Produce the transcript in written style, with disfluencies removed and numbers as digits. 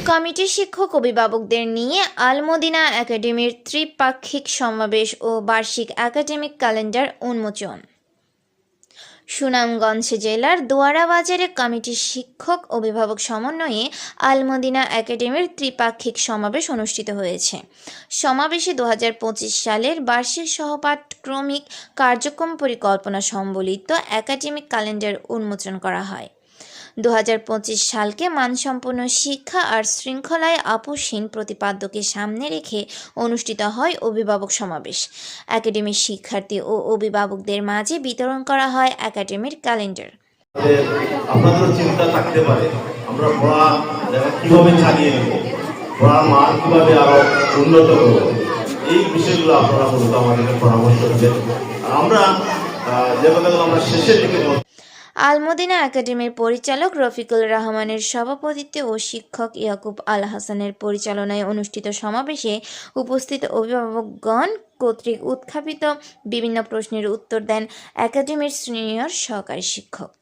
কমিটির শিক্ষক অভিভাবকদের নিয়ে আল-মদিনা একাডেমির ত্রিপাক্ষিক সমাবেশ ও বার্ষিক একাডেমিক ক্যালেন্ডার উন্মোচন। সুনামগঞ্জ জেলার দোয়ারা বাজারে কমিটির শিক্ষক অভিভাবক সমন্বয়ে আল-মদিনা একাডেমির ত্রিপাক্ষিক সমাবেশ অনুষ্ঠিত হয়েছে। সমাবেশে 2025 সালের বার্ষিক সহপাঠক্রমিক কার্যক্রম পরিকল্পনা সম্বলিত একাডেমিক ক্যালেন্ডার উন্মোচন করা হয়। 2025 সালকে মানসম্পন্ন শিক্ষা আর শৃঙ্খলায় আপোষহীন প্রতিপাদ্যকে সামনে রেখে অনুষ্ঠিত হয় অভিভাবক সমাবেশ। একাডেমির শিক্ষার্থী ও অভিভাবকদের মাঝে বিতরণ করা হয় একাডেমির ক্যালেন্ডার। আপনাদের চিন্তা থাকতে পারে আমরা পড়া কিভাবে চালিয়ে নেব, পড়ার মান কিভাবে আরো উন্নত করব, এই বিষয়গুলো আপনারা মূলত আমাদেরকে পরামর্শ দেবেন। আমরা যেভাবে আমরা শেষের দিকে আল-মদিনা একাডেমির পরিচালক রফিকুল রহমানের সভাপতিত্বে ও শিক্ষক ইয়াকুব আল হাসানের পরিচালনায় অনুষ্ঠিত সমাবেশে উপস্থিত অভিভাবকগণ কর্তৃক উত্থাপিত বিভিন্ন প্রশ্নের উত্তর দেন একাডেমির সিনিয়র সহকারী শিক্ষক।